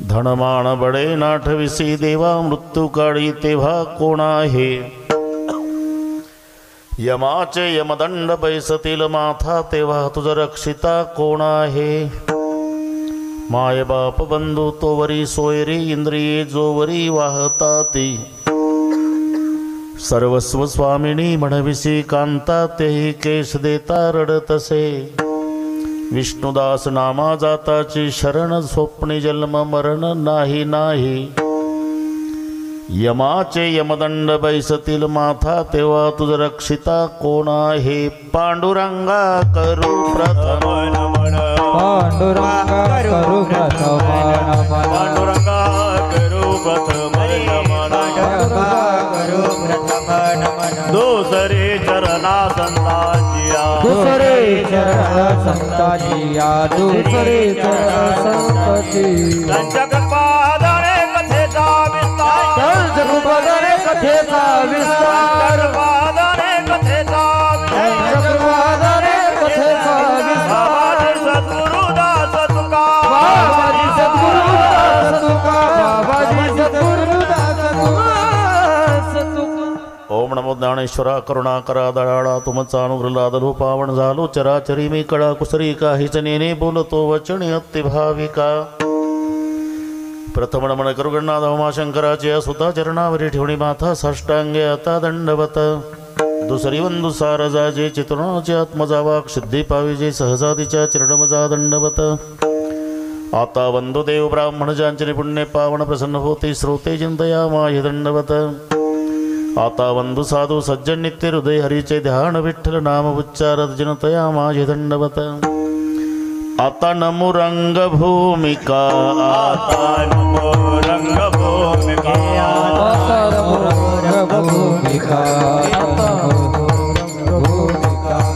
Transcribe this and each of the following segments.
धनमान बडे नाठविसी देवा मृत्यू काळी तेव्हा कोण आहे यमाचे यमदंड बैसतील माथा तेव्हा तुझ रक्षिता कोण आहे माय बाप बंधू तोवरी सोयरी इंद्रिये जोवरी वाहता ती सर्वस्व स्वामिनी म्हणविसी कांता तेही केस देता रडतसे विष्णुदास नामा जाताची शरण स्वप्नी जन्म मरण नाही नाही यमाचे यमदंड बैसतील माथा तेव्हा तुझ रक्षिता कोण आहे पांडुरंगा करू प्रथम नमन पांडुरंगा करू प्रथम नमन पांडुरंगा करू प्रथम नमन करू प्रथम नमन दुसरे चरणा संताजिया दुसरे चरण संताजिया दुसरे चरण संताजी जगपादरे कथेचा विस्तार जगपादरे कथेचा विस्तार जगपादरे कथेचा जगपादरे कथेचा विस्तार सद्गुरुदास तुका बाबाजी सद्गुरुदास तुका बाबाजी सद्गुरुदास तुका ओम नमो ज्ञानेश्वरा करुणाकरा दयाळा तुमचा अनुग्रह लादलो पावन झालो चराचरी मी कळा कुसरी काहीच नेने बोलतो वचन अति भाविका प्रथम नमन करू गणनाथ उमाशंकराचे सुता चरणावरी ठेवणी माथा साष्टांगे आता दंडवत दुसरी वंदू सारजाजे चितृणाचे आत्मजावाक सिद्धी पाविजे सहजातीच्या चरणमजा दंडवत आता वंदू देव ब्राह्मण जांचरी पुण्य पावन प्रसन्न होते श्रोते चिंतया माय दंडवत आता वंदू साधू सज्जन नित्य हृदय हरीचे ध्यान विठ्ठल नाम उच्चारत जनतया माझे दंडवत आता नमो रंग भूमिका आता नमो रंग भूमिका आता नमो रंग भूमिका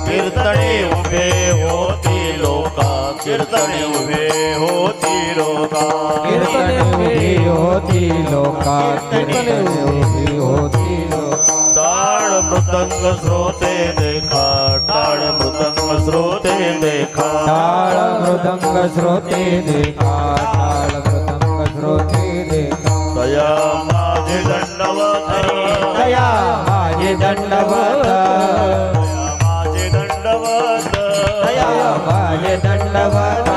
कीर्तने उभे होती लोका कीर्तने उभे होती लोका कीर्तने उभी होती लोका कीर्तने उभी होती लोका टाळ मृदंग श्रोते देखा टाळ मृदंग श्रोते देखा टाळ मृदंग श्रोते देखा टाळ मृदंग श्रोते देखा दया माझे दंडवत दया माझे दंडवत माझे दंडवत दया माझे दंडवत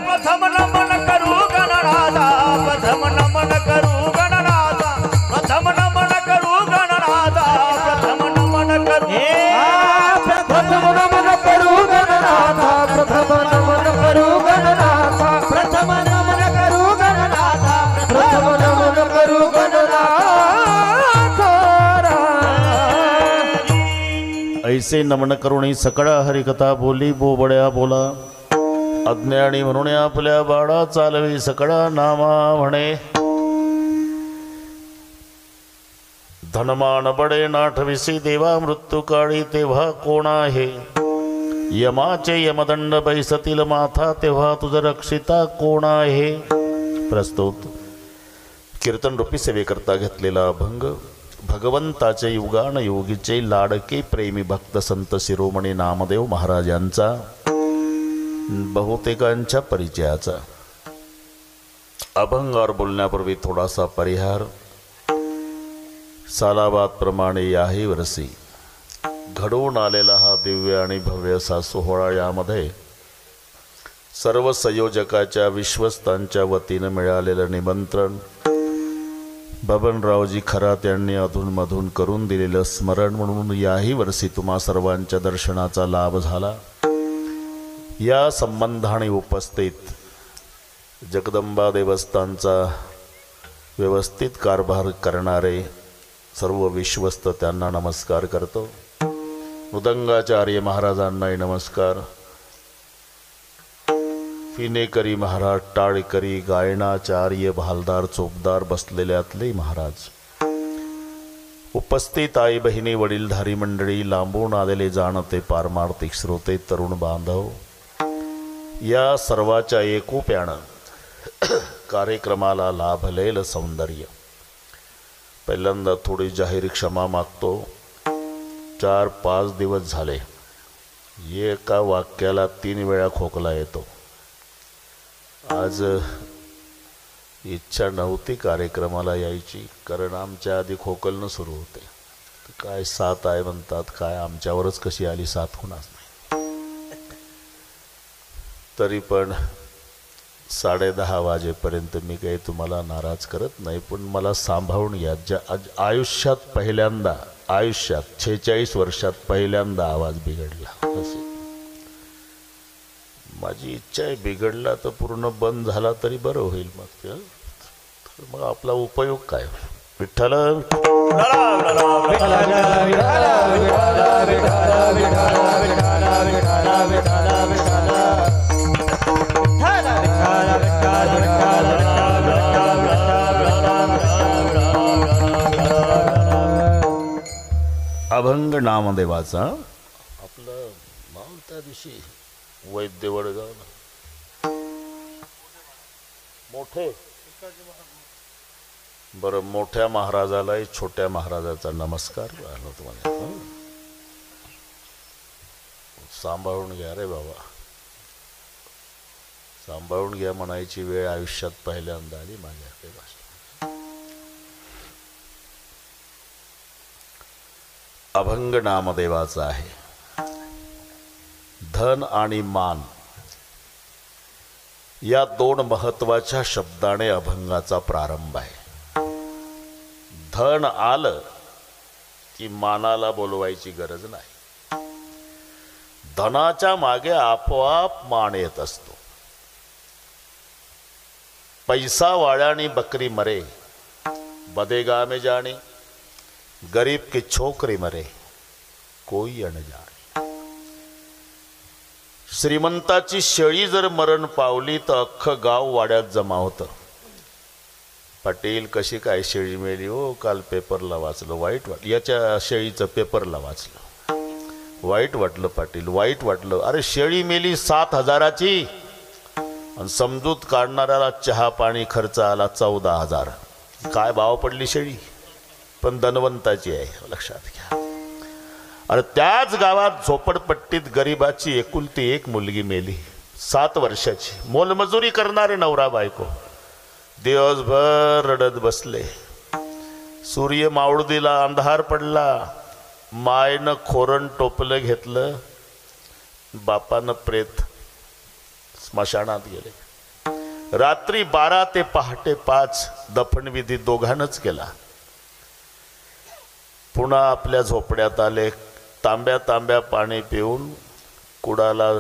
प्रथम नमन करू गणनाथा प्रथम नमन करू गणनाथा प्रथम नमन करू गणनाथा प्रथम नमन करू प्रथम नमन करू गणनाथा प्रथम नमन करू गणनाथा प्रथम नमन करू गणनाथा प्रथम नमन करू गणनाथा ऐसे नमन करुणी सकळा हरिकथा बोली बोबड्या बोला अज्ञानी म्हणून आपल्या बाळा चालवी सकळा नामा म्हणे धनमान बडे नाठविसी देवा मृत्यू काळी तेव्हा कोण आहे यमाचे यमदंड बैसतील माथा तेव्हा तुझ रक्षिता कोण आहे प्रस्तुत कीर्तन रूपी सेवेकरता घेतलेला अभंग भगवंताचे युगान योगीचे लाडके प्रेमी भक्त संत शिरोमणी नामदेव महाराज यांचा बहुतेकांच्या परिचयाचा अभंगावर बोलण्यापूर्वी थोडासा परिहार सालाबाद प्रमाणे याही वर्षी घडवून आलेला हा दिव्य आणि भव्य असा सोहळा यामध्ये सर्व संयोजकाच्या विश्वस्तांच्या वतीने मिळालेलं निमंत्रण बबनरावजी खरात यांनी अधूनमधून करून दिलेलं स्मरण म्हणून याही वर्षी तुम्हा सर्वांच्या दर्शनाचा लाभ झाला। या संबंधाने उपस्थित जगदंबा देवस्थानचा व्यवस्थित कारभार करणारे सर्व विश्वस्त त्यांना नमस्कार करतो। मृदंगाचार्य महाराजांनाही नमस्कार। फिनेकरी महाराज, टाळकरी, गायनाचार्य, भालदार, चोपदार बसलेल्यातले महाराज, उपस्थित आई बहिणी, वडीलधारी मंडळी, लांबून आलेले जाणते पारमार्थिक श्रोते, तरुण बांधव, या सर्वाच्या एकोप्यानं कार्यक्रमाला लाभलेलं सौंदर्य। पहिल्यांदा थोडी जाहीर क्षमा मागतो। 4-5 दिवस झाले एका वाक्याला 3 वेळा खोकला येतो। आज इच्छा नव्हती कार्यक्रमाला यायची, कारण आमच्या आधी खोकलणं सुरू होते. काय साथ आहे म्हणतात, काय आमच्यावरच कशी आली साथ होणार नाही. तरी पण 10:30 वाजेपर्यंत मी काही तुम्हाला नाराज करत नाही, पण मला सांभाळून घ्या. आयुष्यात पहिल्यांदा, आयुष्यात 46 वर्षात पहिल्यांदा आवाज बिघडला. असे माझी इच्छा आहे, बिघडला तर पूर्ण बंद झाला तरी बरं होईल. मग आपला उपयोग काय? विठ्ठल अभंग नामदेवाचा आपलं नाव त्या दिवशी वैद्य वडगाव मोठे. बरं, मोठ्या महाराजालाही छोट्या महाराजाचा नमस्कार. तुम्हाला सांभाळून घ्या रे बाबा, सांभाळून घ्या म्हणायची वेळ आयुष्यात पहिल्यांदा आली माझ्याकडे. अभंग नामदेवाचा आहे. धन आणि मान या दोन महत्वाच्या शब्दाने अभंगाचा प्रारंभ आहे. धन आलं की मानाला बोलवायची गरज नाही. धनाच्या मागे आपोआप मान येत असतो. पैसा वाळ्यानी बकरी मरे, बदेगा में जाने, गरीब की छोकरी मरे, कोई अनजाने. श्रीमंताची शेळी जर मरण पावली तर अख्खं गाव वाड्यात जमा होतं. पाटील कशी काय शेळी मेली हो, काल पेपरला वाचलं, वाईट वाटलं. याच्या शेळीचं पेपरला वाचलं, वाईट वाटलं पाटील, वाईट वाटलं. अरे शेळी मेली 7,000ची आणि समजूत काढणाऱ्याला चहा पाणी खर्च आला 14,000. काय भाव पडली शेळी, पण धनवंताची आहे, लक्षात घ्या. अरे त्याच गावात झोपडपट्टीत गरिबाची एकुलती एक मुलगी मेली, 7 वर्षाची. मोलमजुरी करणारे नवरा बायको दिवसभर रडत बसले. सूर्य मावळदीला अंधार पडला. मायनं खोरण टोपलं घेतलं, बापानं प्रेत स्मशानात गेले. रात्री 12 ते पहाटे 5 दफनविधी दोघांनाच केला. पुन्हा आपल्या झोपड्यात आले. तांब्या तांब्या पाणी पिऊन, कुडाला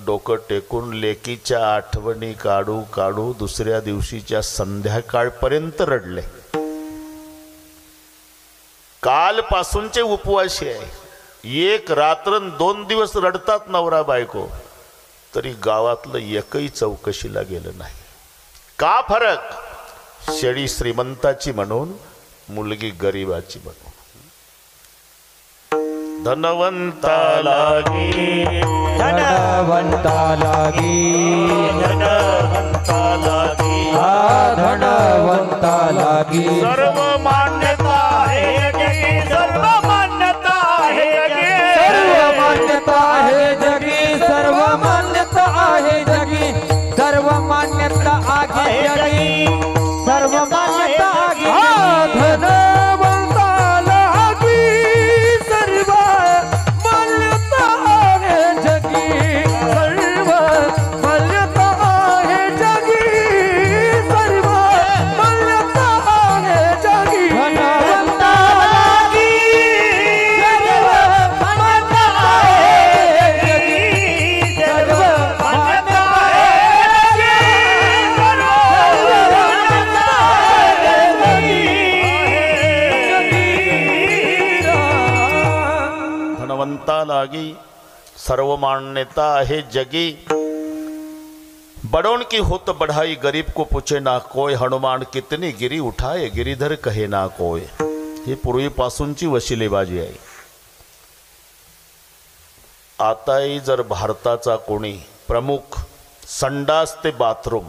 डोकं टेकून लेकीच्या आठवणी काढू काढू दुसऱ्या दिवशीच्या संध्याकाळपर्यंत रडले. कालपासूनचे उपवासी आहे. 1 रात्र 2 दिवस रडतात नवरा बायको, तरी गावातलं एकही चौकशीला गेलं नाही. का फरक? शेळी श्रीमंताची म्हणून, मुलगी गरीबाची म्हणून. धनवंता लागी, धनवंता लागी, धनवंता लागी, धनवंता लागी. सर्व मान्यता आहे जगी, सर्व मान्यता आहे जगी, सर्व मान्यता आहे जगी, सर्व मान्यता आहे जगी, सर्व मान्यता आहे जगी, सर्व मान्यता आहे. धनवंता लागी, सर्व मान्यता आहे जगी, सर्व मान्यता आहे जगी, सर्व मान्यता आहे जगी. धनवंता लागी, सर्व मान्यता आहे जगी, सर्व मान्यता आहे जगी, धनवंता लागी, सर्व मान्यता आहे जगी. बड़ों की होत बढ़ाई, गरीब को पूछे ना कोय. हनुमान कितनी गिरी उठाए, गिरीधर कहे ना कोय. ही पूर्वीपासूनची वशिलेबाजी आहे. आताही जर भारताचा कोणी प्रमुख संडास ते बाथरूम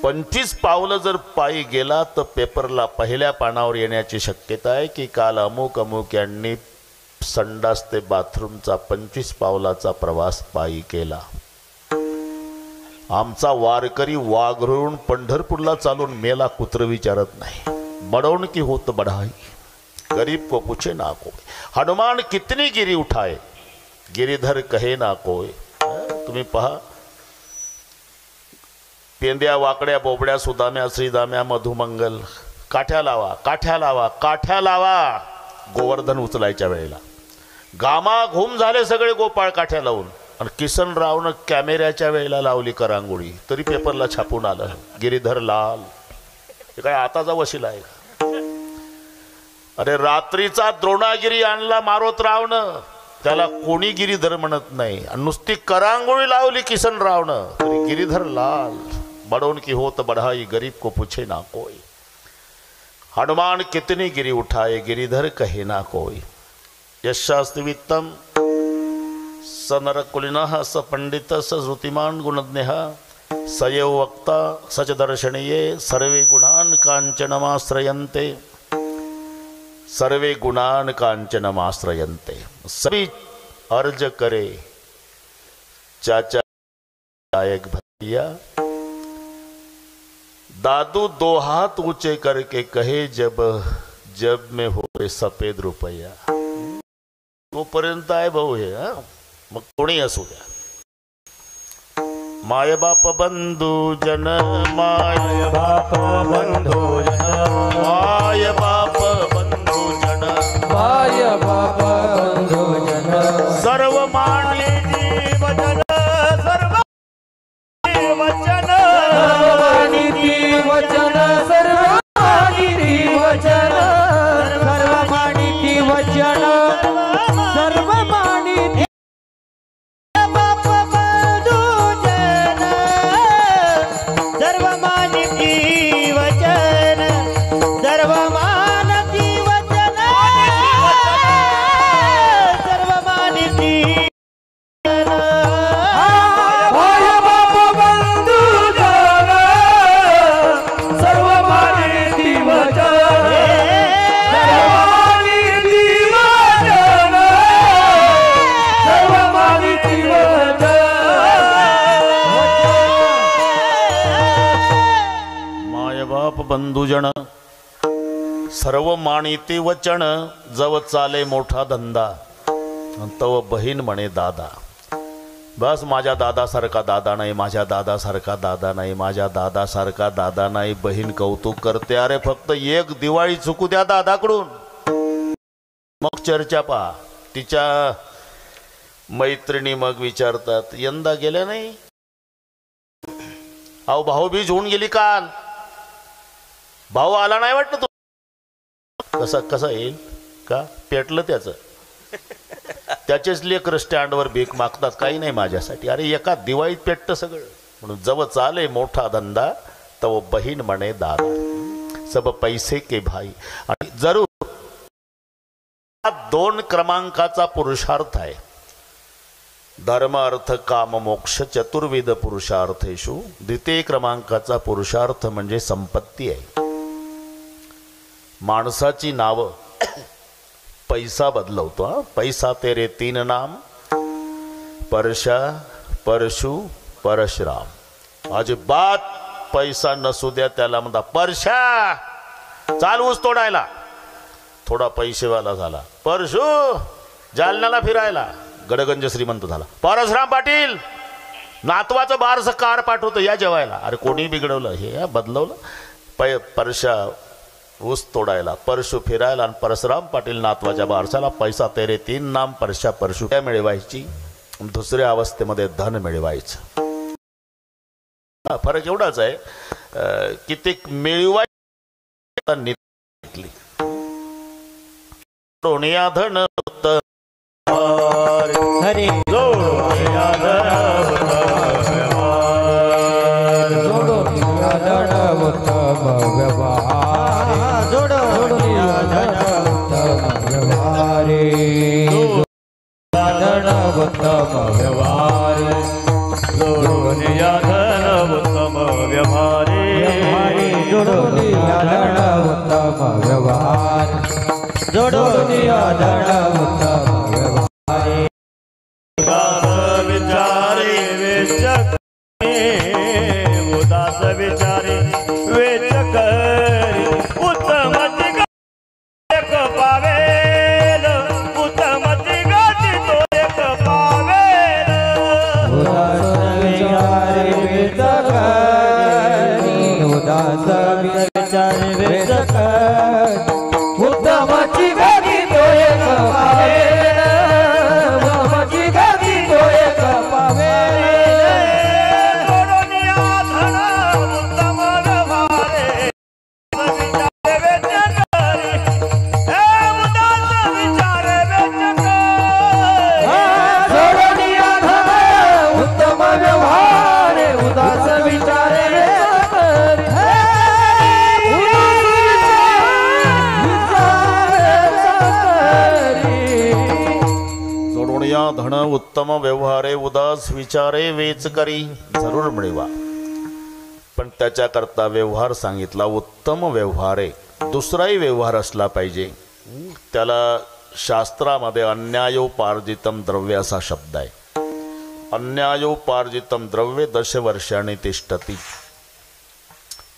25 पावलं जर पायी गेला तर पेपरला पहिल्या पानावर येण्याची शक्यता आहे की काल अमुक अमुक यांनी संडास ते बाथरूमचा 25 पावलाचा प्रवास पायी केला. आमचा वारकरी वाघरून पंढरपूरला चालून मेला कुत्र विचारत नाही। बडौन की होत बढाई गरीब को पूछे ना कोई, हनुमान कितनी गिरी उठाए गिरीधर कहे ना कोई। तुम्ही पहा, पेंद्या वाकड्या बोबड्या सुदाम्या श्रीदाम्या मधुमंगल काठ्या लावा काठ्या लावा काठ्या लावा गोवर्धन उचलायच्या वेळेला गामा घुम झाले सगळे गोपाळ काठ्या लावून, आणि किसनरावनं कॅमेऱ्याच्या वेळेला लावली करांगोळी तरी पेपरला छापून आलं गिरीधर लाल। हे काय आताचा वशिला आहे का? अरे रात्रीचा द्रोणागिरी आणला मारोतरावनं, त्याला कोणी गिरीधर म्हणत नाही, आणि नुसती करांगोळी लावली किसनरावनं तरी गिरीधर लाल। बडौन की होत बढ़ाई गरीब को पूछे ना कोई, हनुमान कितनी गिरी उठाए गिरीधर कहे ना कोई। यशास्ति वित्तम स नरकुलिनः स पंडित स श्रुतिमान गुणज्ञ सयव वक्ता सच दर्शनीये सर्वे गुणान कांचनमाश्रयन्ते सर्वे गुणान कांचनमाश्रयन्ते। सभी अर्ज करे चाचा गायक भैया, दादू दो हाथ ऊंचे करके कहे जब जब में होए सफेद रुपया। तोपर्यंत आहे भाऊ हे, मग कोणी असू द्या। माय बाप बंधू जन माय बाप बंधू जन माय बाप बंधू जन माय बाप बंधू जन सर्व माने जीव जन सर्व वचन वचन सर्वानी वचन सर्वमानिती वचन सर्वमानिती बाप बंधू जन सर्वमानिती वचन सर्वमानिती वचन सर्वमानिती बंधुजन सर्व मानिती वचन जव चाले मोठा धंदा तव बहीण म्हणे दादा। बस माझ्या दादासारखा दादा नाही, माझ्या दादासारखा दादा नाही, माझ्या दादासारखा दादा नाही। बहीण कौतुक करते, अरे फक्त एक दिवाळी चुकू द्या दादाकडून, मग चर्चा पहा। तिच्या मैत्रिणी मग विचारतात यंदा गेल्या नाही, अहो भाऊबीज होऊन गेली काल, भाऊ आला नाही वाटतं तू। कसा येईल का? पेटलं त्याचं, त्याचेच लेकर स्टँडवर भीक मागतात, काही नाही माझ्यासाठी। अरे एका दिवाळीत पेटतं सगळं, म्हणून जव चाले मोठा धंदा तव बहीण म्हणे दादा। सब पैसे के भाई, आणि जरूर दोन क्रमांकाचा पुरुषार्थ आहे। धर्म अर्थ काम मोक्ष चतुर्विध पुरुषार्थेषु द्वितीय क्रमांकाचा पुरुषार्थ म्हणजे संपत्ती आहे। माणसाची नाव पैसा बदलवतो। पैसा तेरे तीन नाम परशा परशु परशुराम। अजिबात पैसा नसू द्या त्याला म्हणता परशा चाल ऊस तोडायला, थोडा पैसेवाला झाला। परशु जालन्याला फिरायला, गडगंज श्रीमंत झाला। परशुराम पाटील नातवाचं बारसं कार पाठवतो या जेवायला। अरे कोणी बिघडवलं हे, बदलवलं। परशा ऊस तोडायला, परशु फिरायला, आणि परशुराम पाटील नातवाच्या बारसाला। पैसा तेरे तीन नाम परशा परशु मिळवायची, दुसऱ्या अवस्थेमध्ये धन मिळवायचं। फरक एवढाच आहे, कितीक मिळवायची सोनिया धन हरी जोडोनिया धन उत्तम व्यवहार, जोडोनिया धन उत्तम व्यवहार, धन उत्तम व्यवहार, जोडोनिया धन उत्तम व्यवहार, जोडोनिया धन उत्तम व्यवहार, जोडोनिया धन उत्तम व्यवहार। विचारे विचक उदास विचारे वेचक उत्तमाची गादी तो एक पावे उत्तमाची गादी तो एक पावे धन उत्तम व्यवहारे उदास विचारे वेच करी जरूर मिळवा. पण त्याच्याकरता व्यवहार सांगितला उत्तम व्यवहारे. दुसराही व्यवहार असला पाहिजे. त्याला शास्त्रामध्ये अन्यायोपार्जितम द्रव्य असा शब्द आहे. अन्यायोपार्जितम द्रव्य 10 वर्षांनी तिष्ठती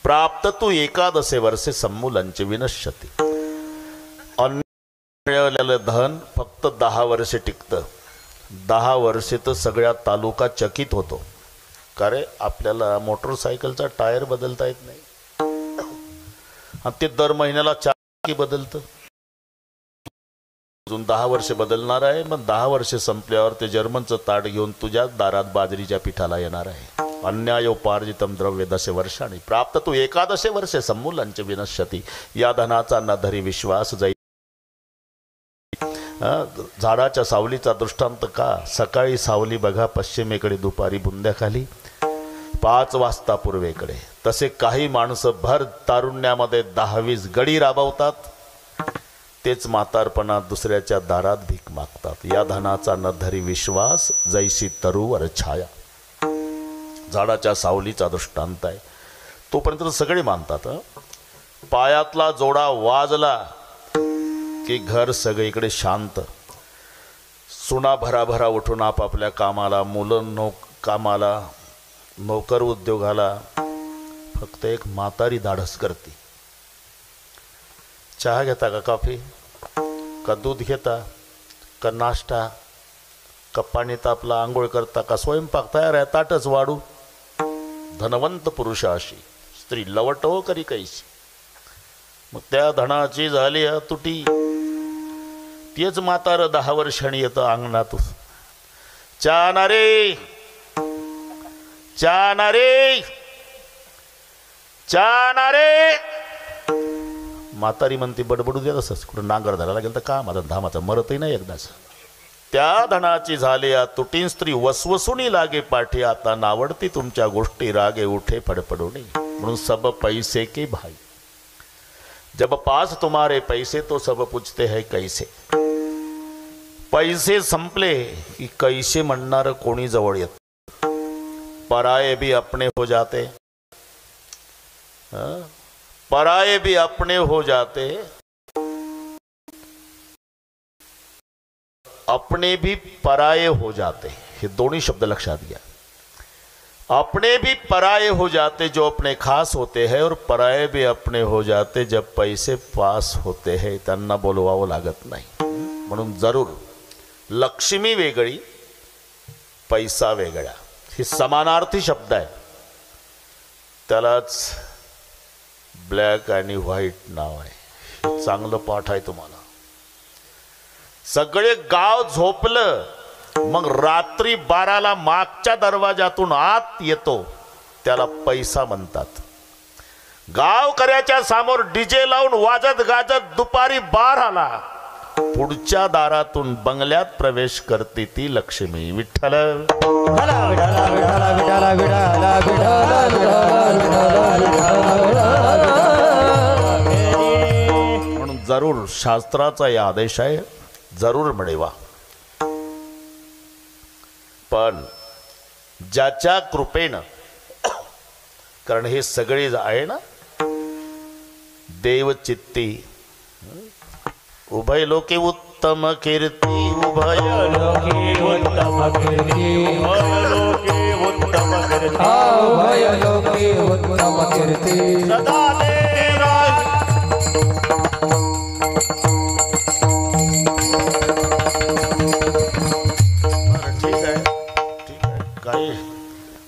प्राप्त तू एकादशे वर्षे सम्मूलंच विनश्यती. मिळवलेलं धन फक्त 10 वर्षे टिकतं. 10 वर्षे तर सगळ्या तालुका चकित होतो. का रे आपल्याला मोटरसायकलचा टायर बदलता येत नाही आणि ते दर महिन्याला चाकी बदलतं. अजून 10 वर्षे बदलणार आहे. मग 10 वर्षे संपल्यावर ते जर्मनचं ताट घेऊन तुझ्याच दारात बाजरीच्या पिठाला येणार आहे. अन्यायोपार्जितम द्रव्य 10 वर्षांनी प्राप्त तू एकादशे वर्षे सम्मूलंच विनश्यती. या धनाचा न धरी विश्वास जाई. झाडाच्या सावलीचा दृष्टांत का. सकाळी सावली बघा पश्चिमेकडे, दुपारी बुंद्याखाली, 5 वाजता पूर्वेकडे. तसे काही माणसं भर तारुण्यामध्ये 10-20 गडी राबवतात. तेच म्हातारपणात दुसऱ्याच्या दारात भीक मागतात. या धनाचा न धरी विश्वास जैसी तरुवर छाया. झाडाच्या सावलीचा दृष्टांत आहे. तोपर्यंत सगळे मानतात. पायातला जोडा वाजला की घर सगळीकडे शांत. सुना भराभरा उठून आपापल्या कामाला, मुलं कामाला, नोकर उद्योगाला. फक्त एक म्हातारी धाडस करते. चहा घेता का, कॉफी का, दूध घेता का, नाश्ता का, पाणी तापला, आंघोळ करता का, स्वयंपाक तयार आहे, ताटच वाढू. धनवंत पुरुषाशी स्त्री लवटो करी कैसी. मग त्या धनाची झाली तुटी. तेच म्हातार 10 वर्षांनी येतं अंगणात. चहा ना रे, चहा ना रे, चहा ना रे. म्हातारी म्हणते बडबडू देत असच. कुठं नांगर धरायला गेलं तर का माझा धामाचा मरतही नाही एकदाच. त्या धनाची झाली तुटीन स्त्री वसवसुनी लागे पाठी. आता नावडती तुमच्या गोष्टी रागे उठे फडफडूनी. म्हणून सब पैसे के भाई. जब पास तुम्हारे पैसे तो सब पूछते हैं कैसे. पैसे संपले की कैसे म्हणणार कोणी जवळ येत. पराये भी अपने हो जाते. पराये भी अपने हो जाते. अपने भी पराये हो जाते. हे दोन्ही शब्द लक्षात घ्या. अपने भी पराये हो जाते जो अपने खास होते हैं, और पराये भी अपने हो जाते जब पैसे पास होते हैं. त्यांना बोलवावं लागत नाही. म्हणून जरूर लक्ष्मी वेगळी, पैसा वेगळा. हे समानार्थी शब्द आहे. त्यालाच ब्लॅक आणि व्हाईट नाव आहे. चांगलं पाठ आहे तुम्हाला. सगळे गाव झोपलं, मग रात्री 12ला मागच्या दरवाजातून आत येतो, त्याला पैसा म्हणतात. गावकऱ्याच्या समोर डीजे लावून वाजत गाजत दुपारी 12ला पुढच्या दारातून बंगल्यात प्रवेश करते ती लक्ष्मी. विठ्ठल म्हणून जरूर शास्त्राचा या आदेश आहे. जरूर मिळवा. पण ज्याच्या कृपेनं, कारण हे सगळे आहे ना देवचित्ती. उभय लोके उत्तम कीर्ती. उभय लोके उत्तम कीर्ती. उभय लोके उत्तम कीर्ती. उभय लोके उत्तम कीर्ती. सदा देवा. ठीक आहे, ठीक आहे. काय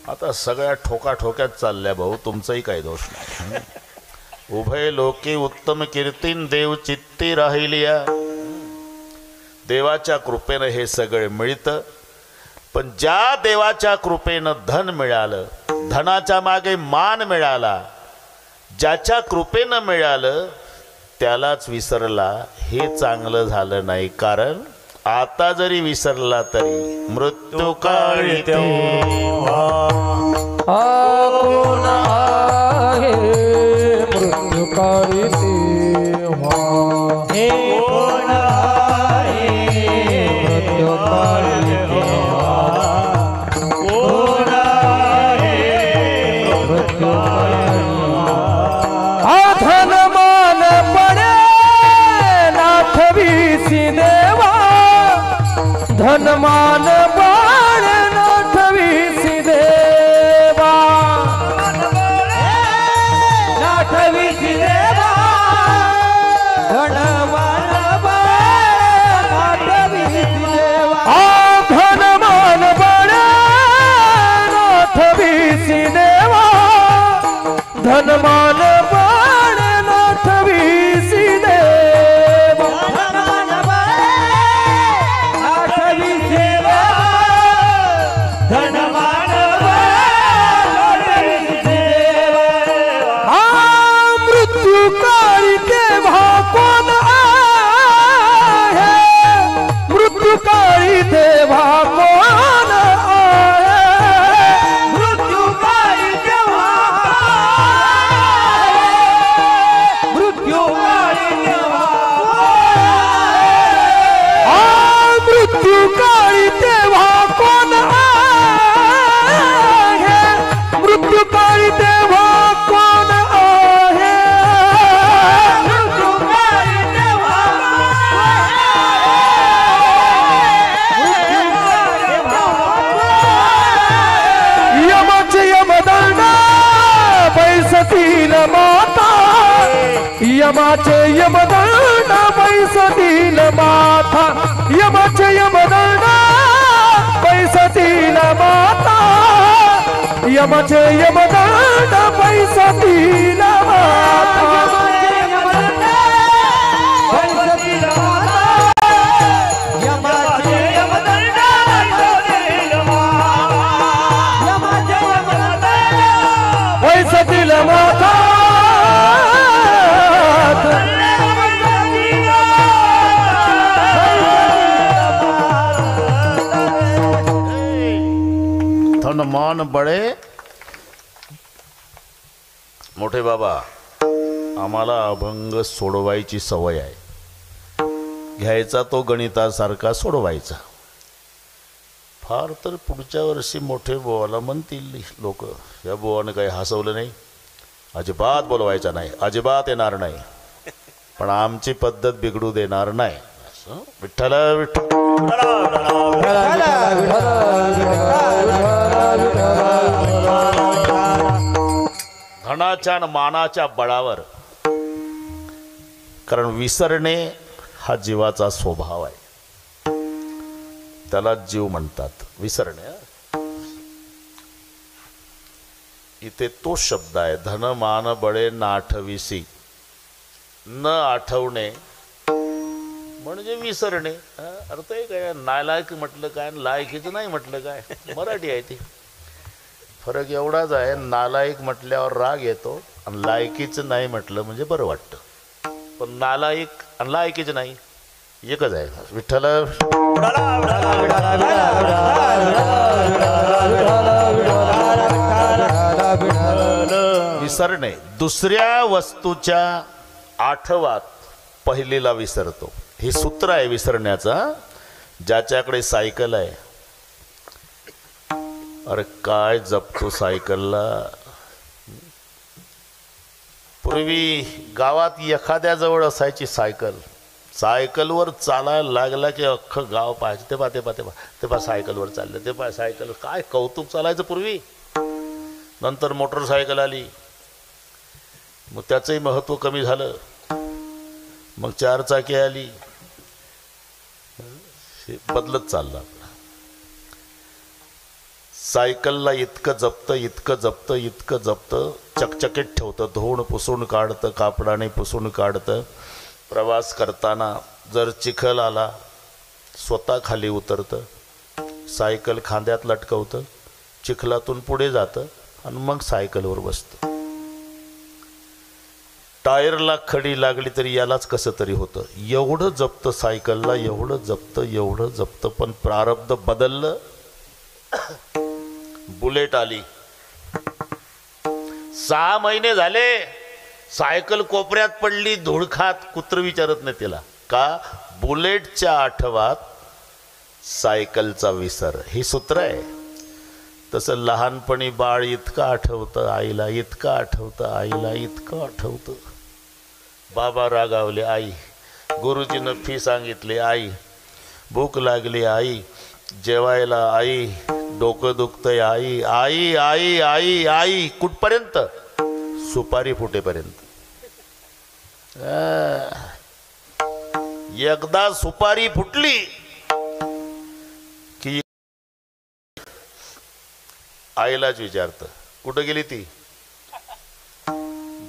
आता आता सगळ्या ठोक्यात चालल्या भाऊ, तुमचाही काही दोष नाही. उभय लोके उत्तम कीर्तीन देव चित्ती राहिलिया. देवाच्या कृपेनं हे सगळे मिळतं. पण ज्या देवाच्या कृपेनं धन मिळालं, धनाच्या मागे मान मिळाला, ज्याच्या कृपेनं मिळालं त्यालाच विसरला, हे चांगलं झालं नाही. कारण आता जरी विसरला तरी मृत्यू काळी तेव्हा कोण आहे मृत्यू काळी तेव्हा. हे कोण आहे मृत्यू काळी तेव्हा. कोण आहे मृत्यू काळी. धन मान पडे नाथवीसी देवा. धनमान बाळ नाठवीसी देवा. नाठवीसी देवा. धनमान बाळ नाठवीसी देवा. धनमान बाळ नाठवीसी देवा. धनमान बाळ नाठवीसी देवा. काळी देवा कोण आहे. मृत्यू काळी देवा. मृत्यू काळी देवा. मृत्यू काळी देवा कोण आहे. मृत्यू काळी देवा कोण आहे. मृत्यू काळी देवा. यमाचे यमदंड बैसतील माता. यमाचे यमदंड बैसतील माता. यमाचे यमदंड बैसतील माता. यमाचे यमदंड बैसतील माता. बैसतील माता. धन मान बळे. मोठे बाबा, आम्हाला अभंग सोडवायची सवय आहे. घ्यायचा तो गणितासारखा सोडवायचा. फार तर पुढच्या वर्षी मोठे बोवाला म्हणतील लोक, या बोवानं काही हसवलं नाही, अजिबात बोलवायचा नाही, अजिबात येणार नाही. पण आमची पद्धत बिघडू देणार नाही. विठ्ठल विठ्ठल. धनाच्या आणि मानाच्या बळावर, कारण विसरणे हा जीवाचा स्वभाव आहे, त्याला जीव म्हणतात. विसरणे. इथे तो शब्द आहे, धन मान बळे नाठविसी. न आठवणे म्हणजे विसरणे. अर्थ आहे काय, नालायक म्हटलं काय, लायकीचं नाही म्हटलं काय, मराठी आहे ती. फरक एवढाच आहे, नालायक म्हटल्यावर राग येतो आणि लायकीचं नाही म्हटलं म्हणजे बरं वाटतं. पण नालायक आणि लायकीचं नाही एकच आहे. विठ्ठल. विसरणे दुसऱ्या वस्तूच्या आठवात पहिलीला विसरतो. हे सूत्र आहे विसरण्याचा. ज्याच्याकडे सायकल आहे, अरे काय जपतो सायकलला. पूर्वी गावात एखाद्याजवळ असायची सायकल. सायकलवर चालायला लागला की अख्खं गाव पाहायचं, ते पा सायकलवर चाललं, ते पा सायकल. काय कौतुक चालायचं पूर्वी. नंतर मोटरसायकल आली, मग त्याचंही महत्त्व कमी झालं. मग चारचाकी आली, बदलत चालला. सायकलला इतकं जपतं चकचकीत ठेवतं, धुवून पुसून काढतं, कापडाने पुसून काढतं. प्रवास करताना जर चिखल आला स्वतः खाली उतरतं, सायकल खांद्यात लटकवतं, चिखलातून पुढे जातं आणि मग सायकलवर बसतं. टायरला खडी लागली तरी यालाच कसं तरी होतं. एवढं जपतं सायकलला, एवढं जपतं. पण प्रारब्ध बदललं. बुलेट आली. 6 महिने झाले सायकल कोपऱ्यात पडली, धूळ खात. कुत्र विचारत नाही तिला का. बुलेटच्या आठवात सायकलचा विसर. ही सूत्र आहे. तसं लहानपणी बाळ इतकं आठवतं आईला, इतकं आठवतं. बाबा रागावले आई, गुरुजीनं फी सांगितली आई, भूक लागली आई, जेवायला आई, डोकं दुखतंय आई, आई आई आई आई कुठपर्यंत. सुपारी फुटेपर्यंत. एकदा सुपारी फुटली की आईलाच विचारतं कुठं गेली ती.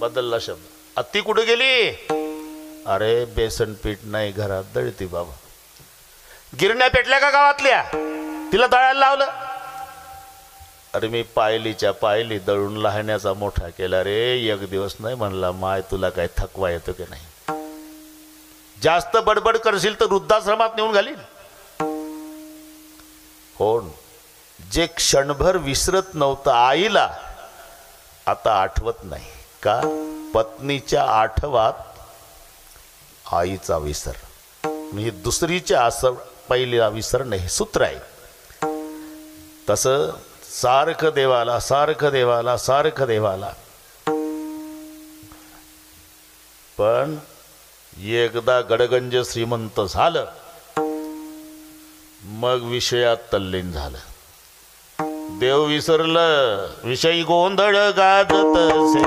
बदलला शब्द. ती कुठं गेली. अरे बेसन पीठ नाही घरात, दळती बाबा. गिरण्या पेटल्या का गावातल्या, तिला दळायला लावलं. अरे मी पायली दळून लहाण्याचा मोठा केला रे. एक दिवस नाही म्हणला माय तुला काय थकवा येतो की नाही. जास्त बडबड करशील तर वृद्धाश्रमात नेऊन घालील. हो, जे क्षणभर विसरत नव्हतं आईला आता आठवत नाही का. पत्नीच्या आठवात आईचा विसर. म्हणजे दुसरीच्या असं पहिला विसर नाही, सूत्र आहे. तसं सारखं देवाला. पण एकदा गडगंज श्रीमंत झालं मग विषयात तल्लीन झालं. देव विसरलं, विषयी गोंधळ गाजतसे.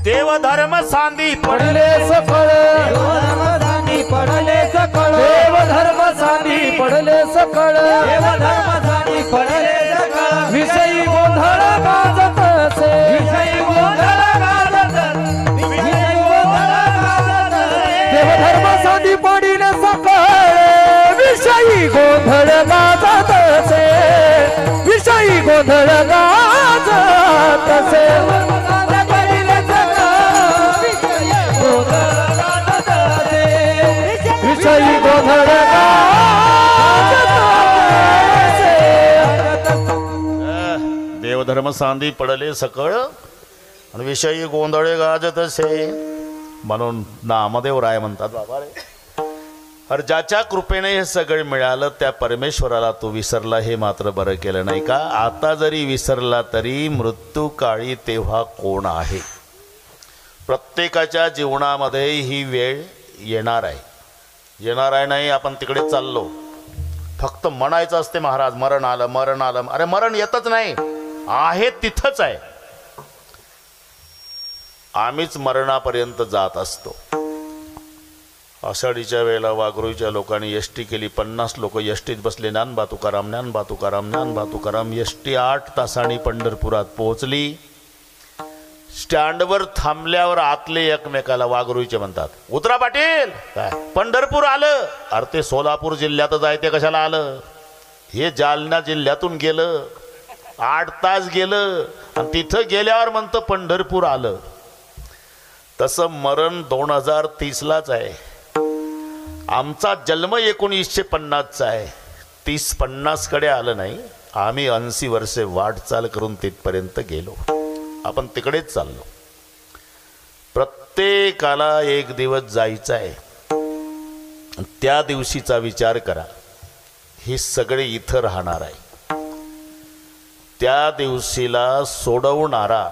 देव धर्म सांदी पडले सफळ, देव धर्म सांदी पडले सफळ, विषयी गोंधळ गाजत असे. देव धर्म सांदी पडिले सफळ, विषयी गोंधळ गाजत असे. विषयी गोंधळ गाजत असे. देवधर्म सांदी पडले सकळ आणि विषयी गोंधळे गाजत असे. म्हणून नामदेव राय म्हणतात बाबा रे, अरे ज्याच्या कृपेने हे सगळे मिळालं त्या परमेश्वराला तू विसरला, हे मात्र बरं केलं नाही का. आता जरी विसरला तरी मृत्यू काळी तेव्हा कोण आहे. प्रत्येकाच्या जीवनामध्ये ही वेळ येणार आहे नाही. आपण तिकडे चाललो फक्त म्हणायचं असते महाराज मरण आलं. अरे मरण येतच नाही, आहे तिथंच आहे. आम्हीच मरणापर्यंत जात असतो. आषाढीच्या वेळेला वाघरोईच्या लोकांनी एसटी केली. 50 लोक एसटीत बसले. ज्ञानबा तुकाराम. एसटी 8 तासांनी पंढरपुरात पोहोचली. स्टँडवर थांबल्यावर आतले एकमेकाला वाघरोईचे म्हणतात, उतरा पाटील. काय पंढरपूर आलं. अरे ते सोलापूर जिल्ह्यातच आहे, ते कशाला आलं. हे जालना जिल्ह्यातून गेलं, 8 तास गेलं आणि तिथं गेल्यावर म्हणतं पंढरपूर आलं. तसं मरण 2030लाच आहे. आमचा जन्म 1950चा आहे. 30-50 कडे आलं नाही. आम्ही 80 वर्षे वाटचाल करून तिथपर्यंत गेलो. आपण तिकडेच चाललो. प्रत्येकाला एक दिवस जायचं आहे. त्या दिवशीचा विचार करा. हे सगळे इथं राहणार आहे. त्या दिवशीला सोडवणारा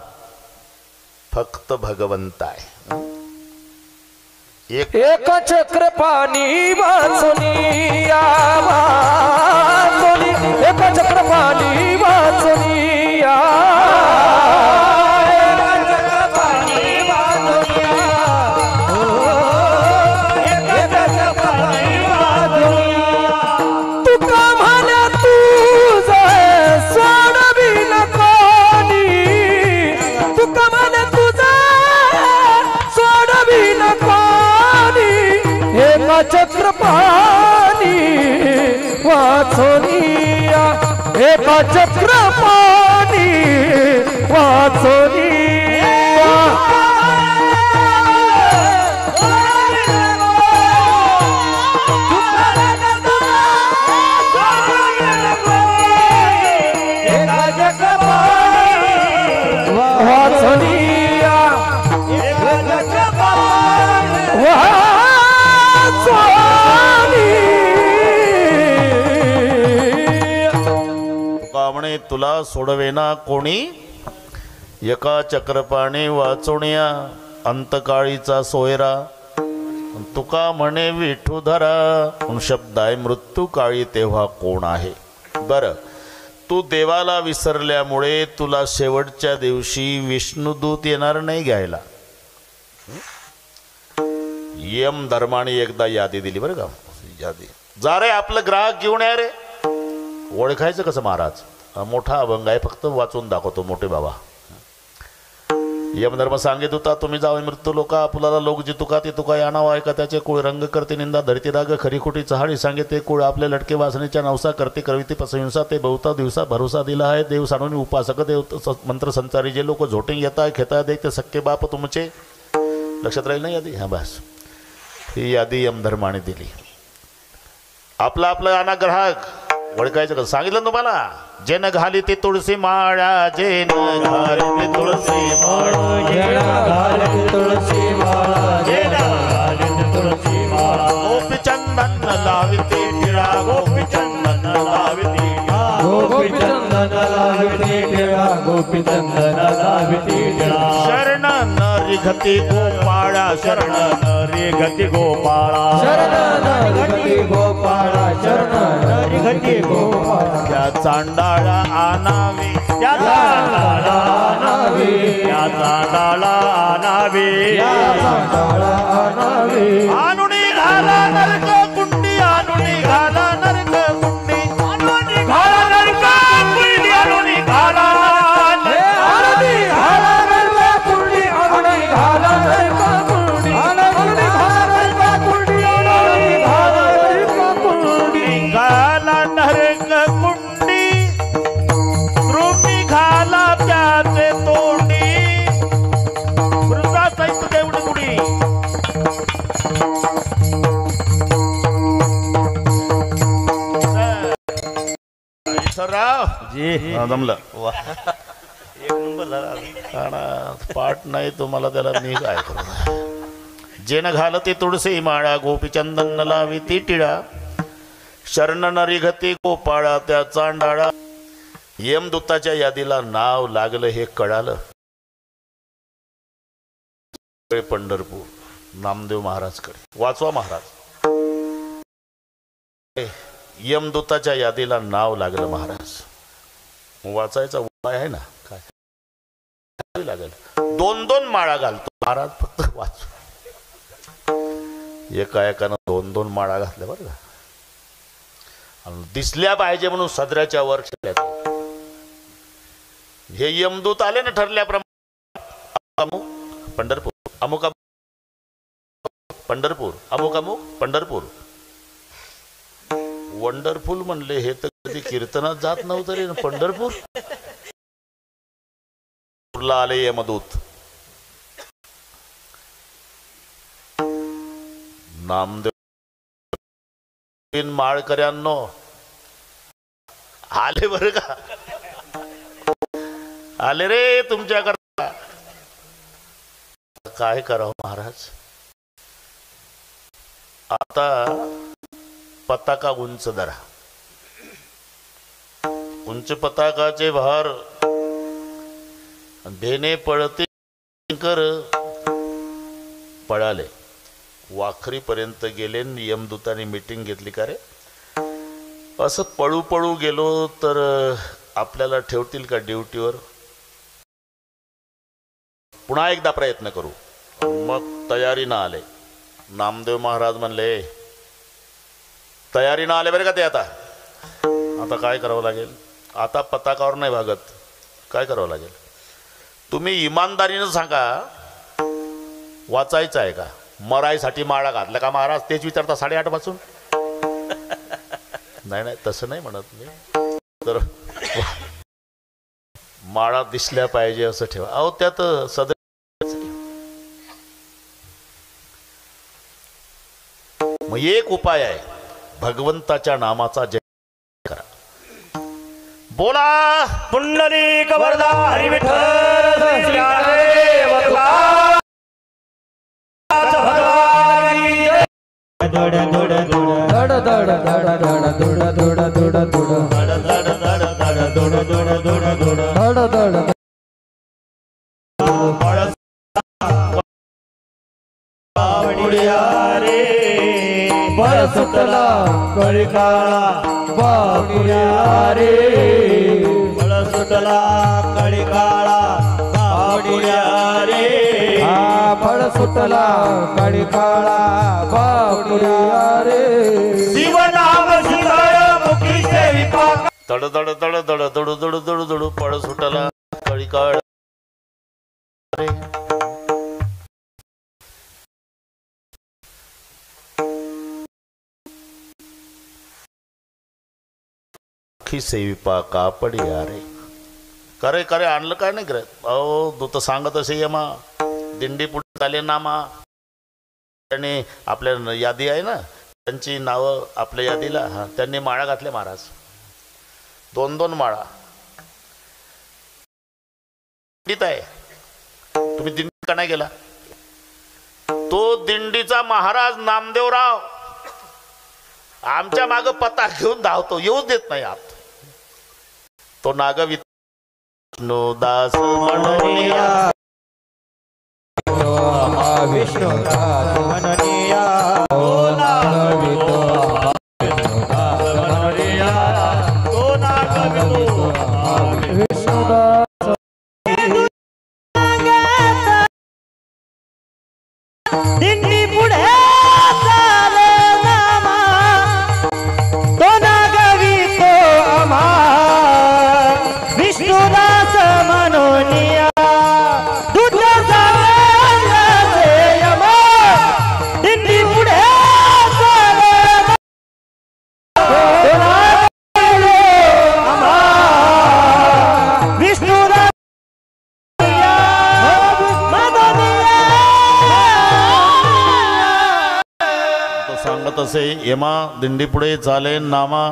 फक्त भगवंत आहे. एक चक्र पाणी वाचुनी आवा, एक चक्र पाणी वाचुनी एका चक्रपाणी वाचोनी म्हणे तुला सोडवेना कोणी एका चक्रपाणी वाचवण्या अंतकाळीचा सोयरा तुका म्हणे विठुधरा शब्द आहे मृत्यू काळी तेव्हा कोण आहे. बरं तू देवाला विसरल्यामुळे तुला शेवटच्या दिवशी विष्णुदूत येणार नाही घ्यायला. यम धर्माने एकदा यादी दिली बरं का. यादी जा रे आपलं ग्राहक घेऊन या रे. ओळखायचं कसं महाराज मोठा अभंग आहे फक्त वाचून दाखवतो मोठे बाबा. यमधर्म सांगित होता तुम्ही जावे मृत्यू लोका आपल्याला लोक जी तुका ती तुका या नाव ऐका त्याचे कुळ रंग करते निंदा धरती राग खरी खोटी चहाडी सांगे ते कुळ आपले लटके वासनेच्या नवसा करते करविती पसहिंसा ते बहुता दिवसा भरोसा दिला आहे देव सांडून उपासक देव मंत्र संचारी जे लोक झोटिंग येताय खेताय देख ते सक्के बाप तुमचे. लक्षात राहील ना यादी. हा बस ही यादी यमधर्माने दिली. आपला आपला आणा ग्राहक ओळखायचं कसं सांगितलं तुम्हाला. जे न घाली ती तुळशी माळा जे न घाली ती तुळशी माळा जे न घाली ती तुळशी माळा जे न घाली ती तुळशी माळा गोपी चंदन लाविती टिळा गोपी चंदन लाविती गोपी चंदन लाविती टिळा गोपी चंदन लाविती टिळा शरण नरिघती गोपाळा शरण नरिघती गोपाळा शरण नरिघती गोपाळा शरण नरिघती गोपाळा त्या चांडाळा आणावी त्या चांडाळा आणावी त्या चांडाळा आणावी त्या चांडाळा आणावी आणुनी घाला नरक कुंडी आणुनी घाला नरक कुंडी आणुनी घाला नरक कुंडी आणुनी घाला आणुनी घाला नरक कुंडी आणुनी घाला नरक कुंडी आणुनी घाला नरक कुंडी आणुनी घाला नरक कुंडी घाला नरक कुंडी कृमी घाला त्याचे तोंडी मृता सहित देवड गुडी. राव जी जमलं एक नंबर झाला. पाठ नाही तुम्हाला त्याला मी काय करू. जे न घाल ते तुळसी माळा गोपी चंदन लावी ती टिळा शरण नरिघती गोपाळा त्या चांडाळा. यमदूताच्या यादीला नाव लागलं हे कळालं. पंढरपूर नामदेव महाराजकडे वाचवा महाराज. यमदूताच्या यादीला नाव लागलं महाराज. वाचायचा उपाय आहे ना काय लागेल. 2-2 माळा घालतो महाराज फक्त वाचू. एका एकानं 2-2 माळा घातल्या बरं का. आणि दिसल्या पाहिजे म्हणून सदऱ्याच्या वर ठेवल्या. हे यमदूत आले ना ठरल्याप्रमाणे अमुक पंढरपूर अमुक पंढरपूर अमुक अमुक पंढरपूर. वंडरफुल म्हणले हे तर कधी कीर्तनात जात नव्हतं रे. पंढरपूर ला आले यमदूत. नामदेव माळकऱ्यांनो आले बरं का. आले रे तुमच्याकरता. काय करावं महाराज. आता पताका उंच धरा. उंच पताकाचे भार भेने पळते कर पळाले. वाखरीपर्यंत गेले. यमदूतांनी मीटिंग घेतली का रे. असं पळू पळू गेलो तर आपल्याला ठेवतील का ड्युटीवर. पुन्हा एकदा प्रयत्न करू. मग तयारीनं आले. नामदेव महाराज म्हणले तयारीनं आले बरे का ते. आता काय करावं लागेल. आता पताकावर नाही भागत. काय करावं लागेल. तुम्ही इमानदारीनं सांगा वाचायचं आहे का. मरायसाठी माळा घातला का महाराज तेच विचारता 8:30 पासून. नाही नाही तसं नाही म्हणत मी. तर माळा दिसल्या पाहिजे असं ठेवा. अहो त्यात सदैव मग एक उपाय आहे, भगवंताच्या नामाचा जय करा. बोला पुंडलिक वरदा हरी विठ्ठल श्री ज्ञानदेव धड धड धड रे बळ सुटला कळी काळा बाबुड्या रे बळ सुटला कळी काळा बाबुड्या रे बळ सुटला कळी काळा बाबुड्या रे शिवनाम शिवाय मुखी सेविका दड दड दड दड दड दड दड दड पळ सुटला कळी काळ रे. सेविपा कापड यारे करे करे आणलं काय नाही करत. अहो दूत सांगत असे यमा दिंडी पुढे आले नामा त्यांनी आपल्या यादी आहे ना त्यांची नावं आपल्या यादीला हा त्यांनी माळा घातल्या महाराज 2-2 माळा दिंडीत आहे. तुम्ही दिंडी का नाही गेला. तो दिंडीचा महाराज नामदेवराव आमच्या माग पता घेऊन धावतो, येऊच देत नाही आत. तो नागवित विष्णुदास म्हणूया विष्णुदास म्हणूया तो नागवित विष्णुदास म्हणूया तो नागवित विष्णुदास दिंडी पुढे चाले नामा तो नागवित आम्हा विष्णुदास मनोनिया दूत सांगते यमा दिंडी पुढे चाले आम्हा विष्णुदास सांगत असे यमा दिंडी पुढे चाले नामा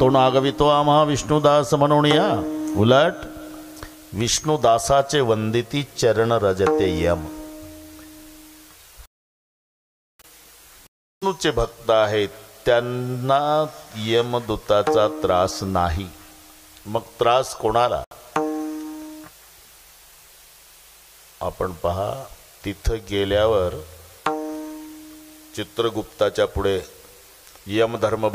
तो नागवितो आम्हा विष्णुदास म्हणूया. उलट विष्णुदासाचे वंदिती चरण रजते यम. विष्णूचे भक्त आहेत त्यांना यमदूताचा त्रास नाही. मग त्रास कोणाला. आपण पहा तिथं गेल्यावर चित्रगुप्ताच्या पुढे यमधर्म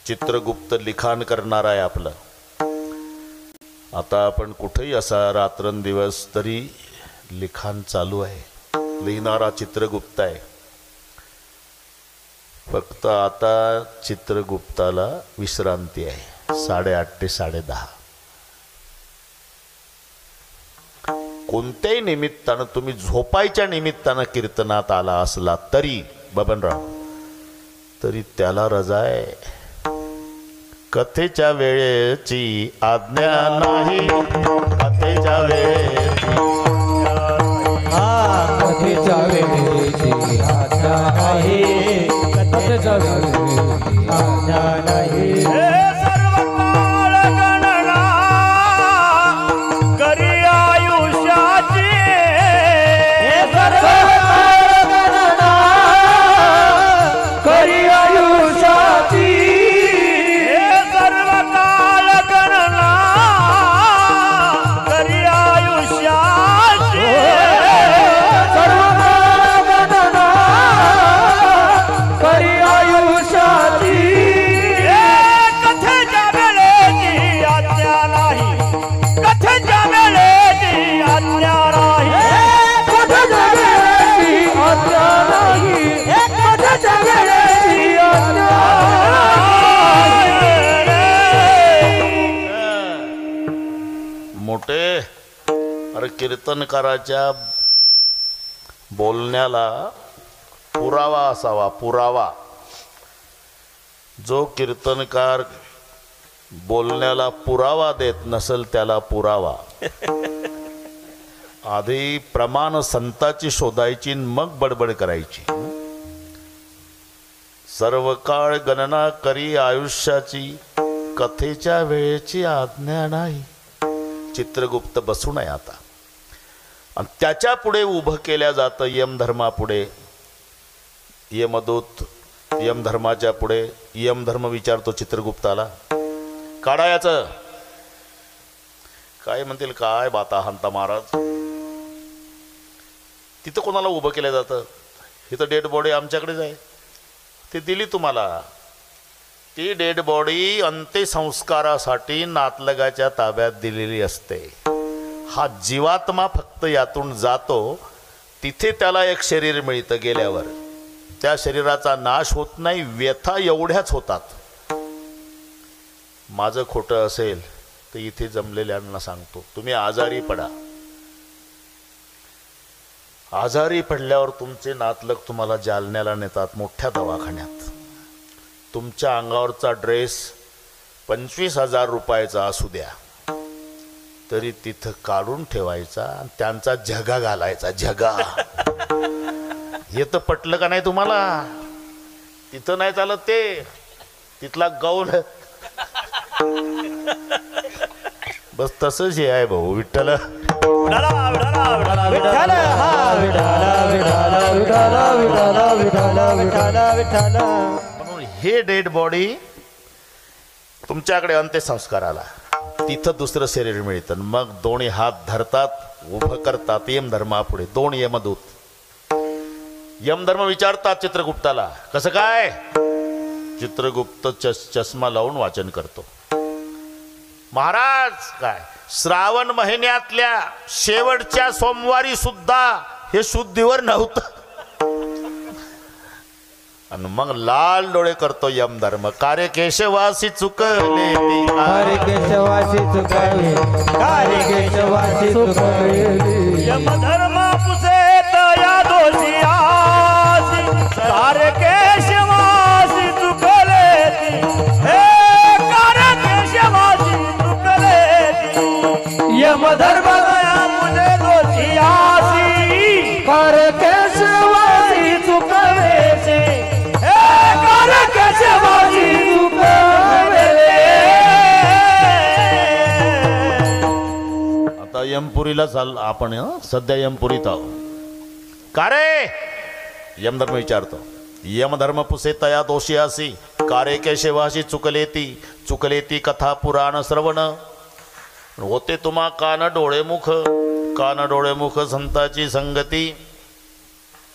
चित्रगुप्त लिखाण करणार आहे आपलं. आता आपण कुठेही असा रात्रंदिवस तरी लिखाण चालू आहे. लिहिणारा चित्रगुप्त आहे. फक्त आता चित्रगुप्ताला विश्रांती आहे 8:30 ते 10:30. कोणत्याही निमित्तानं तुम्ही झोपायच्या निमित्तानं कीर्तनात आला असला तरी बबनराव तरी त्याला रजा आहे. कथेच्या वेळेची आज्ञा नाही. कथेच्या वेळेची कथेच्या वेळेची आज्ञा नाही. कथेच्या वेळेची आज्ञा नाही. सर्व काळ गणना करी आयुष्याची सर्व काळ गणना करी आयुष्याची मोठे अरे कीर्तनकाराच्या बोलण्याला पुरावा असावा. पुरावा जो कीर्तनकार बोलण्याला पुरावा देत नसल त्याला पुरावा. आधी प्रमाण संताची शोधायची मग बडबड करायची. सर्व काळ गणना करी आयुष्याची, कथेच्या वेळेची आज्ञा नाही. चित्रगुप्त बसू नये आता. आणि त्याच्या पुढे उभं केल्या जातं यमधर्मापुढे. यमदूत यमधर्माच्या पुढे. यमधर्म विचारतो चित्रगुप्ताला, काढायचं काय म्हणतील, काय बाता हंता महाराज. तिथं कोणाला उभं केलं जातं? इथं डेड बॉडी आमच्याकडेच आहे, ती दिली तुम्हाला. ती डेड बॉडी अंत्यसंस्कारासाठी नातलगाच्या ताब्यात दिलेली असते. हा जीवात्मा फक्त यातून जातो, तिथे त्याला एक शरीर मिळतं. गेल्यावर त्या शरीराचा नाश होत नाही, व्यथा एवढ्याच होतात. माझं खोटं असेल तर इथे जमलेल्यांना सांगतो, तुम्ही आजारी पडा. आजारी पडल्यावर तुमचे नातलग तुम्हाला जालन्याला नेतात मोठ्या दवाखान्यात. तुमच्या अंगावरचा ड्रेस 25,000 रुपयाचा असू द्या तरी तिथं काढून ठेवायचा आणि त्यांचा झगा घालायचा. झगा हे तर पटलं का नाही तुम्हाला? तिथं नाही चालत ते, तिथला गौण बस तसंच हे आहे भाऊ. विठ्ठल म्हणून हे डेड बॉडी तुमच्याकडे अंत्यसंस्काराला, तिथं दुसरं शरीर मिळतं. मग दोन्ही हात धरतात, उभं करतात यमधर्मापुढे. दोन यमदूत. यमधर्म विचारतात चित्रगुप्ताला, कसं काय? चित्रगुप्त चष्मा लावून वाचन करतो. महाराज, काय श्रावण महिन्यातल्या शेवटच्या सोमवारी सुद्धा हे शुद्धीवर नव्हतं. आणि मग लाल डोळे करतो यमधर्म, कार्य केशवासी चुकले, कार्य केशवासी चुकले, कार्य केशवासी चुकले. यमधर्म पुसेत या दोषियासी, कार्य केशवासी चुकले. हे कार्य केशवासी चुकले. यमधर्म मुझे दोषियासी, कार्य केशवासी चुकले, कार्य केशवासी आता यमपुरीला चाल आपण. सध्या यमपुरीत आहोत. का रे? यमधर्म विचारतो. यमधर्म पुसे तया दोषियासी, कारे केशवासी चुकलेती. चुकलेती कथा पुराण श्रवण. होते तुम्हा कान डोळे मुख, कान डोळे मुख संताची संगती.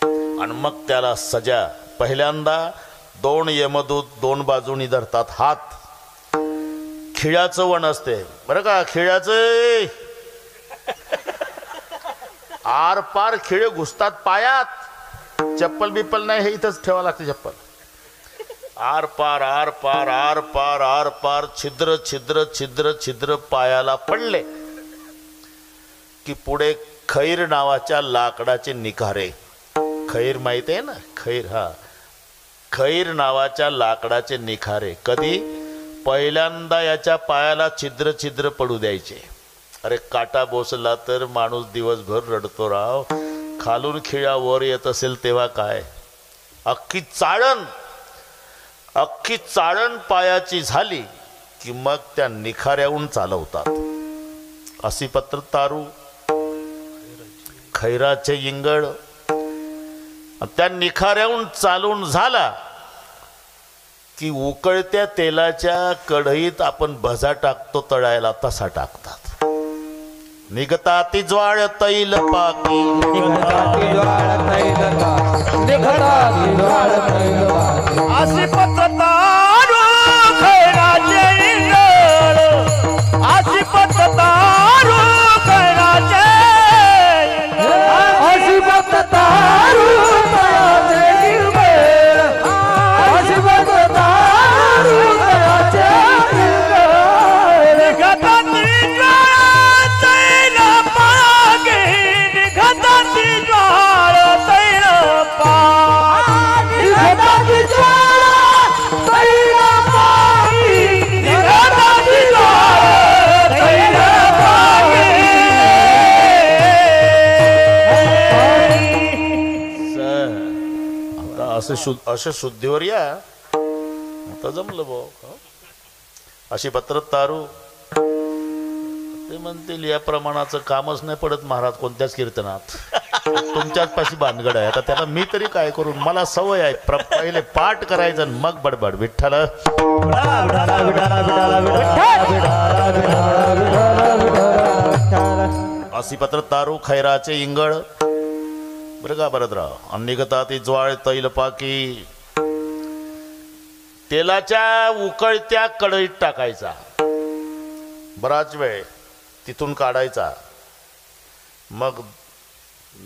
आणि मग त्याला सजा. पहिल्यांदा दोन यमदूत दोन बाजूनी धरतात हात. खिळ्याचं वण असते बरं का, खिळ्याचं आर पार खिळे घुसतात पायात. चप्पल बिप्पल नाही, हे इथंच ठेवा लागते चप्पल. आर पार आर पार आर पार आर पार, छिद्र छिद्र छिद्र छिद्र पायाला पडले की पुढे खैर नावाच्या लाकडाचे निखारे. खैर माहिती आहे ना, खैर. हा, खैर नावाच्या लाकडाचे निखारे. कधी? पहिल्यांदा याच्या पायाला छिद्र छिद्र पडू द्यायचे. अरे काटा बोसला तर माणूस दिवसभर रडतो राव. खालून खिळा वर येत असेल तेव्हा काय. अख्खी चाळण पायाची झाली की मग त्या निखाऱ्याहून चालवतात. अशी पत्र तारू, खैराचे इंगळ. त्या निखाऱ्याहून चालून झाला की उकळत्या तेलाच्या कढईत आपण भजा टाकतो तळायला, तसा टाकतात. निघताती ज्वाळ तैल पाकी, निघताती ज्वाळ तैल पाकी, निघताती ज्वाळ तैल पाकी. अशी पत्र तारू खैराचे इंगळ, अशी पत्र तारू खैराचे इंगळ, अशी पत्र तारू खैराचे इंगळ, अशी पत्र तारू खैराचे इंगळ. निघताती ज्वाळ तैल पाकी, निघताती ज्वाळ तैल पाकी, निघताती ज्वाळ असे शुद्धीवर या आता जमलं भाऊ. अशी पत्र तारू ते म्हणतील या प्रमाणाचं कामच नाही पडत महाराज कोणत्याच कीर्तनात. तुमच्याच पाशी भानगड आहे. आता त्याला मी तरी काय करू, मला सवय आहे पहिले पाठ करायचं आणि मग बडबड विठ्ठल. अशी पत्र तारू खैराचे इंगळ बरं का भरतराव. अनिगता ती ज्वाळ तैल पाकी तेलाच्या उकळत्या कढईत टाकायचा. बराच वेळ तिथून काढायचा. मग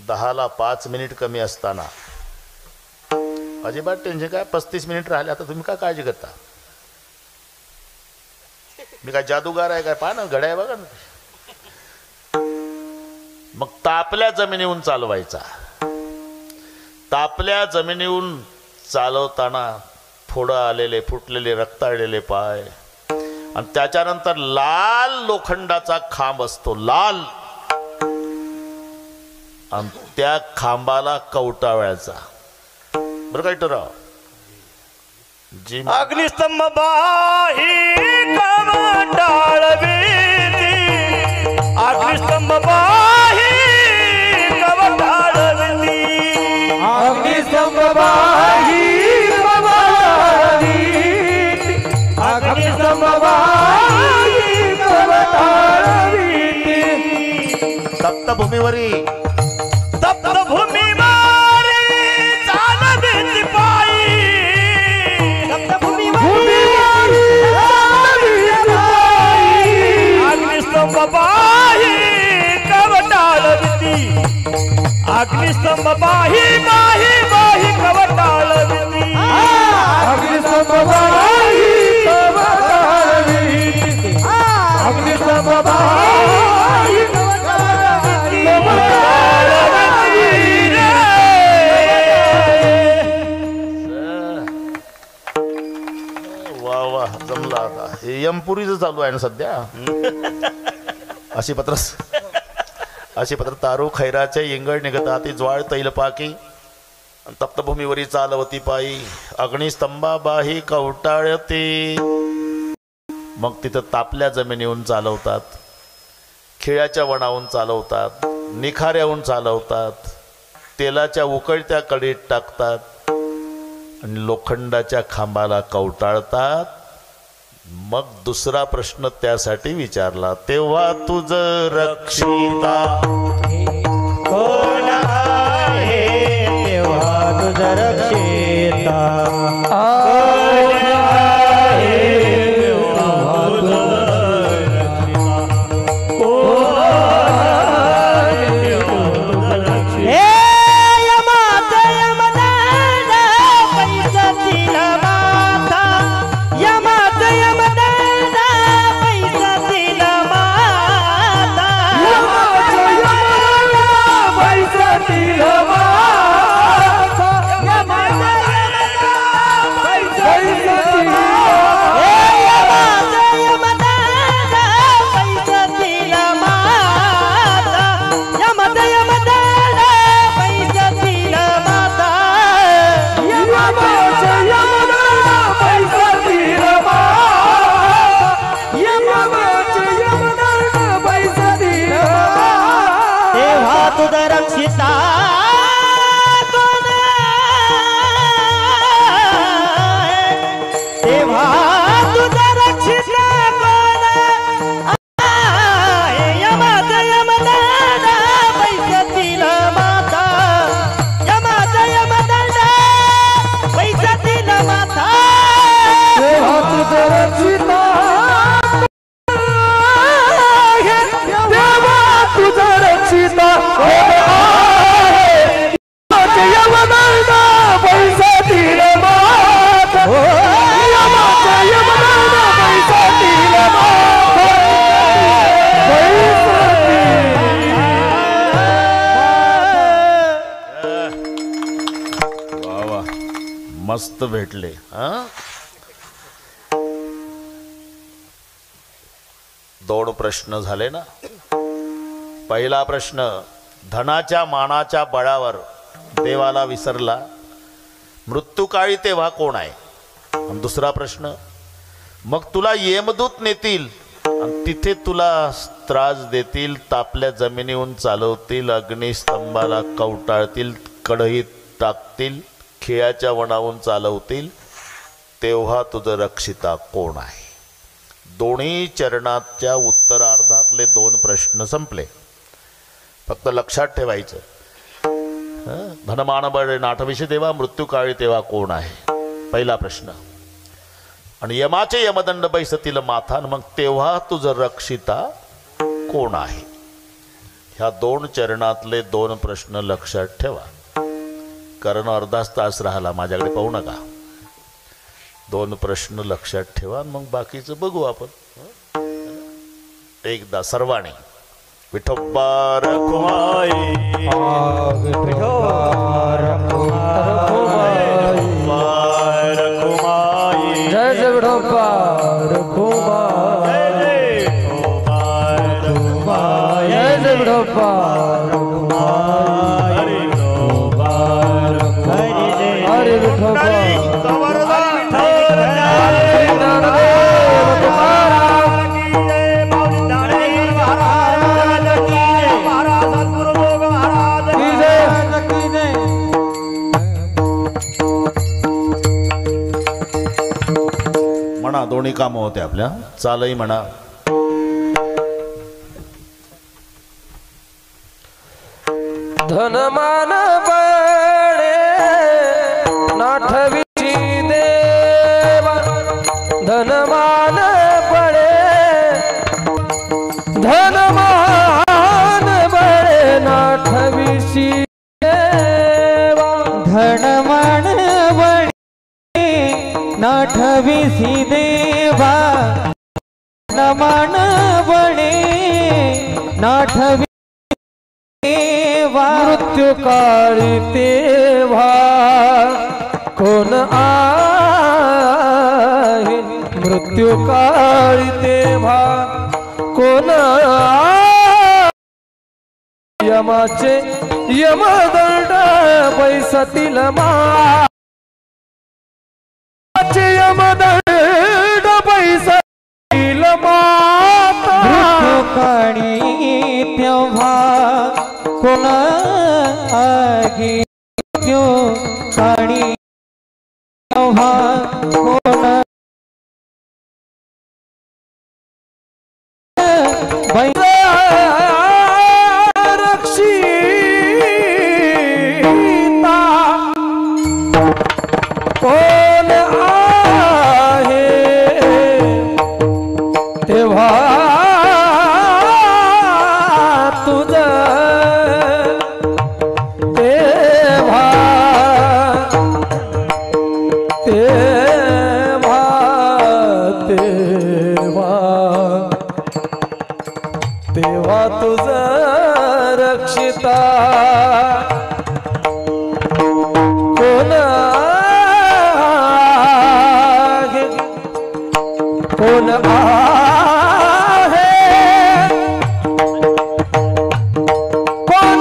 10ला 5 मिनिट कमी असताना अजिबात टेन्शन काय 35 मिनिट राहिले. आता तुम्ही काय काळजी करता, मी काय जादूगार आहे काय, पहा ना घड्या आहे बघा ना. मग तापल्या जमिनीहून चालवायचा. तापल्या जमिनीहून चालवताना फोडं आलेले फुटलेले रक्ताळलेले पाय आणि त्याच्यानंतर लाल लोखंडाचा खांब असतो लाल, आणि त्या खांबाला कवटाळायचा. बरं काय ठराव जी अग्निस्तंभ बाही कवटाळविती, अग्निस्तंभ बाही कवटाळविती, अग्निस्तंभ बाही कवटाळविती, अग्निस्तंभ बाही कवटाळविती. तप्त भूमीवरी तप्त भूमीवरी चालविती पायी, तप्त भूमीवरी अग्निस्तंभ बाही कवटाळविती, अग्निस्तंभ बाही बाही बाही कवटाळविती, अग्निस्तंभ बाही कवटाळविती, अग्निस्तंभ बाही वा वा जमला. आता हे यमपुरीच चालू आहे ना सध्या. अशी पत्र तारू खैराचे इंगळ निघता ती ज्वाळ तैल पाकी तप्तभूमीवरी चालवती पायी अग्निस्तंभा बाही कवटाळती. मग तिथं तापल्या जमिनीहून चालवतात, खिळ्याच्या वणाहून चालवतात, निखाऱ्याहून चालवतात, तेलाच्या उकळत्या कढईत टाकतात आणि लोखंडाच्या खांबाला कवटाळतात. मग दुसरा प्रश्न त्यासाठी विचारला, तेव्हा तुझ रक्षिता कोण आहे, तेव्हा तुझ रक्षिता कोण आहे, तेव्हा तुझ रक्षिता कोण आहे, तेव्हा तुझ रक्षिता. हे यमाचा यमदाना पैसा दिला माता, यमाचा यमदाना पैसा दिला माता, यमाचा यमदाना पैसा दिला माता, यमाचा यमदाना पैसा दिला माता. हे यमाचा यमदाना पैसा दिला माता, यमाचा यमदाना पैसा दिला माता, यमाचा यमदाना पैसा दिला माता, यमाचा यमदाना पैसा दिला माता. तेव्हा तुझ रक्षिता कोण आहे, तेव्हा तुझ रक्षिता कोण आहे, यमाचा यमदाना पैसा दिला माता, यमाचा यमदाना पैसा दिला माता. तेव्हा तुझं रक्षिता आहे, तेव्हा तुझं रक्षिता आहे. यमाचा यमदाना पैसा दिला माता, यमाचा यमदाना पैसा दिला माता, पैसा दिला. वा वा मस्त भेटले. हा 2 प्रश्न झाले ना. पहिला प्रश्न धनाच्या मानाच्या बळावर देवाला विसरला, मृत्यूकाळी तेव्हा कोण आहे? आणि दुसरा प्रश्न, मग तुला यमदूत नेतील आणि तिथे तुला त्रास देतील, तापल्या जमिनीहून चालवतील, अग्निस्तंभाला कवटाळतील, कढईत टाकतील, खिळ्याच्या वनावून चालवतील, तेव्हा तुझं रक्षिता कोण आहे? दोन्ही चरणाच्या उत्तरार्धातले 2 प्रश्न संपले. फक्त लक्षात ठेवायचं, धनमानबळ नाठविषयी देवा, मृत्यूकाळी तेव्हा कोण आहे? पहिला प्रश्न. आणि यमाचे यमदंड बैसतील माथा, मग तेव्हा तुझं रक्षिता कोण आहे? ह्या 2 चरणातले 2 प्रश्न लक्षात ठेवा, कारण अर्धाच तास राहिला, माझ्याकडे पाहू नका. 2 प्रश्न लक्षात ठेवा, मग बाकीचं बघू आपण. एकदा सर्वांनी विठोबा रखुमाई, विठोबा रखुमाई, जय जय विठोबा रखुमाई, जय जय विठोबा रखुमाई, हरे विठोबा म्हणा. दोन्ही कामं होते आपल्या. चालही म्हणा. धनमान बळे नाठविची देवा, धनमान बळे, धनमान बळे नाठविची देवा, धनमान बळे नाठविची देवा, धनमान बळे नाठवी मृत्यू काळी तेव्हा कोण आहे? मृत्यू काळी तेव्हा कोण आहे? यमाचे यमदंड बैसतील माचे, यमदंड बैसतील माता, मृत्यू काळी तेव्हा कोण आहे? मृत्यू काळी तेव्हा कोण रक्षिता कोण आहे? तेव्हा तेव्हा तुझं रक्षिता कोण आहे? कोण आहे? कोण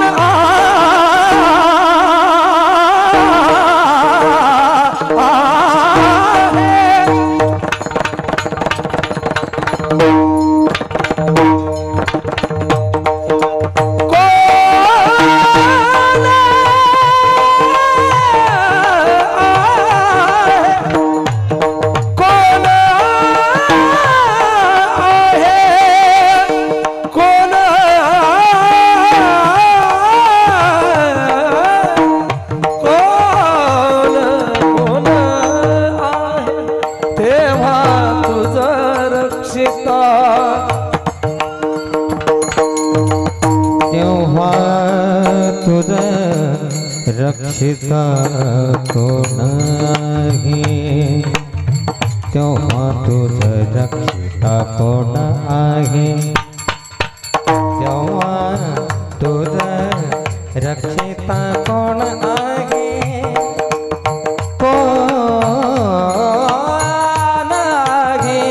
रक्षिता कोण आहे? तेव्हा तुझं रक्षिता कोण आहे? तेव्हा तुझं रक्षिता कोण आहे? कोण आहे?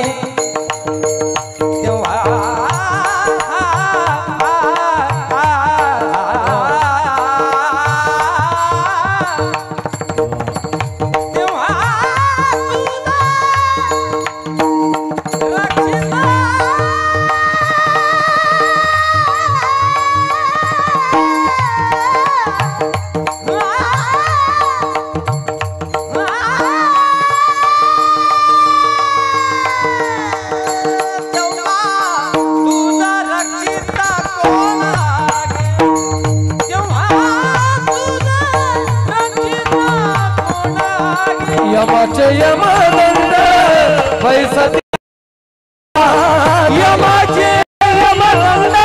तेव्हा यमाचे यमदंड पैसा यमाचे यमदंड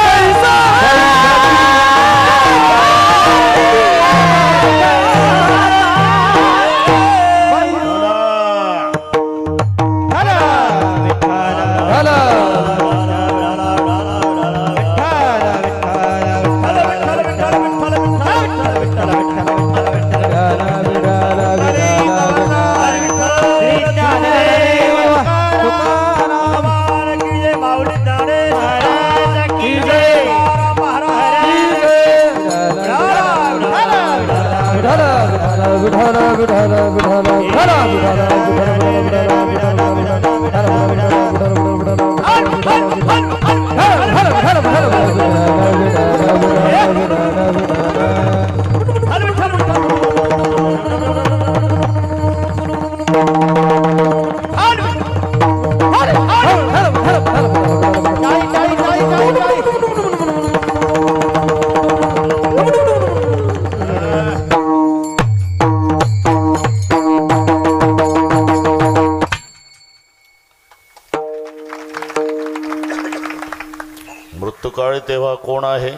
मृत्यूकाळी तेव्हा कोण आहे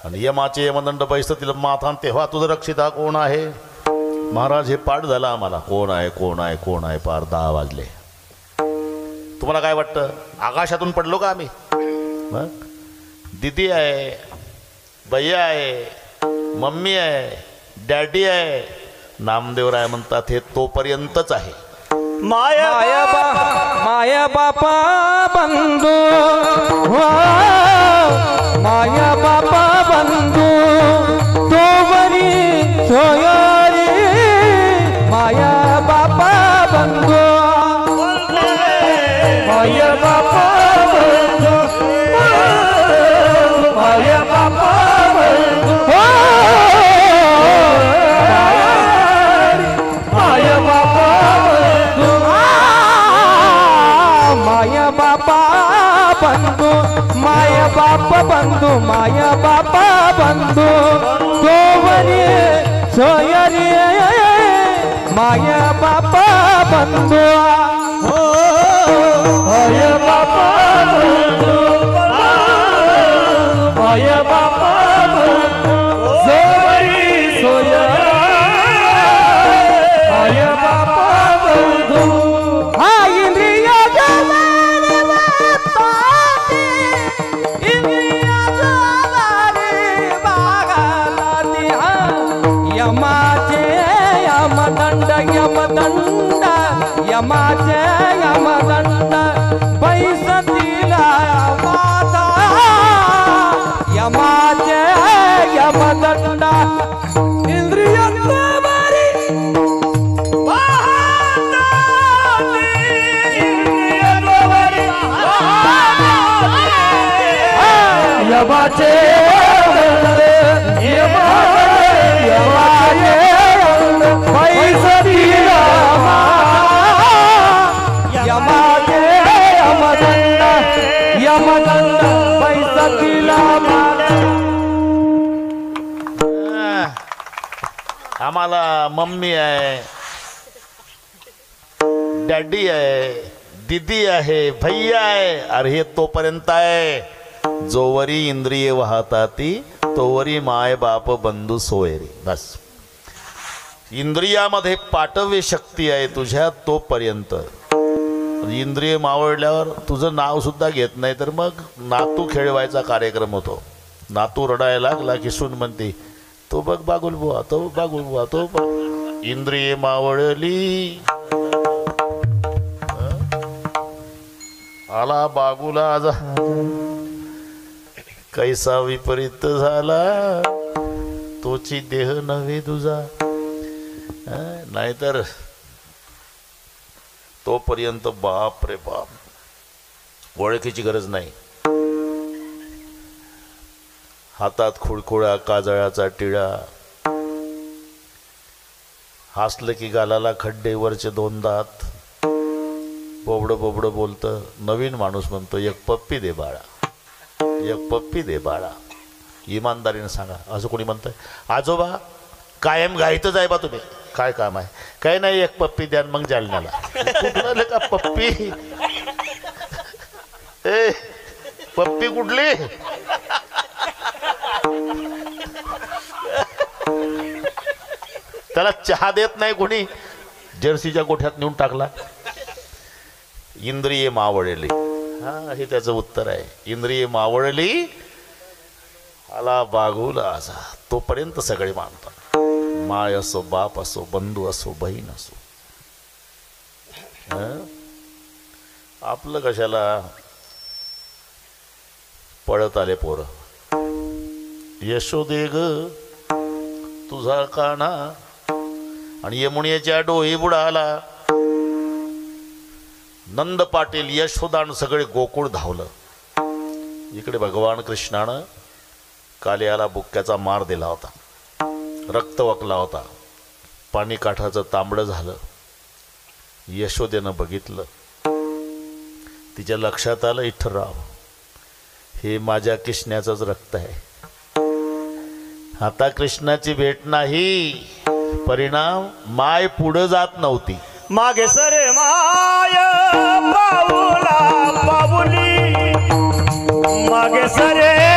आणि यमाचे यमदंड पैसतील माथान तेव्हा तुझं रक्षिता कोण आहे. महाराज हे पाठ झालं आम्हाला. कोण आहे कोण आहे कोण आहे पार 10 वाजले. तुम्हाला काय वाटतं आकाशातून पडलो का आम्ही. दीदी आहे, भैया आहे, मम्मी आहे, डॅडी आहे, नामदेवराय म्हणतात हे तोपर्यंतच आहे. माया बापा बंधू माया बापा बंधू तोवरी सोयरी माया बापा बंधू माया बापा बंधू माया बापा बंधू माया बापा माया बापा बंधू माया बाप बंधू माया बापा बंधू तोवरी सोयरी माया बापा बंधू माया बापा बंधू माया बापा बंधू सोयरी सोयरी माया बापा बंधू हा इंद्रिय यमाचे यमदंड यमदंड यमाचे यमदंड पैसतीला माता यमाचे यमदंड इंद्रिय यमाचे आम्हाला मम्मी आहे, डॅडी आहे, दीदी आहे, भैया आहे. अरे हे तोपर्यंत आहे. जोवरी इंद्रिये वाहताती तोवरी माय बाप बंधू सोयरी. बस इंद्रियामध्ये पाठव्य शक्ती आहे तुझ्या तोपर्यंत. इंद्रिय मावळल्यावर तुझं नाव सुद्धा घेत नाही तर मग नातू खेळवायचा कार्यक्रम होतो. नातू रडायला लागला की सून म्हणते तो बघ बागुल बुवा, तो बागुल बुवा, तो इंद्रिय मावळली. आला बागुला आजा कैसा विपरीत झाला तोची देह नव्हे तुझा. नाहीतर तोपर्यंत बाप रे बाप ओळखीची गरज नाही. हातात खुळखुळा काजळाचा टिळा, हसलं की गालाला खड्डे, वरचे 2 दात, बोबडं बोबडं बोलतं. नवीन माणूस म्हणतो एक पप्पी दे बाळा, एक पप्पी दे बाळा. इमानदारीने सांगा असं कोणी म्हणतंय? आजोबा कायम घाईतच आहे बा तुम्ही. काय काम आहे? काही नाही, एक पप्पी द्या मग जालन्याला. कुठलं आलं का पप्पी? ए पप्पी कुठली? त्याला चहा देत नाही कोणी, जर्सीच्या गोठ्यात नेऊन टाकला. इंद्रिये मावळली. हा, हे त्याचं उत्तर आहे. इंद्रिये मावळली आला बागुला असा, तोपर्यंत सगळे मानतात. माय असो, बाप असो, बंधू असो, बहीण असो. आपलं कशाला पळत आले पोरं. यशोदे ग तुझा काना, आणि यमुनेच्या डोही बुडाला. नंद पाटील, यशोदान सगळे गोकुळ धावलं. इकडे भगवान कृष्णानं कालियाला बुक्क्याचा मार दिला होता, रक्त वकला होता, पाणी काठाचं तांबडं झालं. यशोदेनं बघितलं, तिच्या लक्षात आलं इठ्ठलराव हे माझ्या कृष्णाचंच रक्त आहे. आता कृष्णाची भेट नाही, परिणाम माय पुढे जात नव्हती. मागे सरे माय पाऊला पाऊली, मागे सरे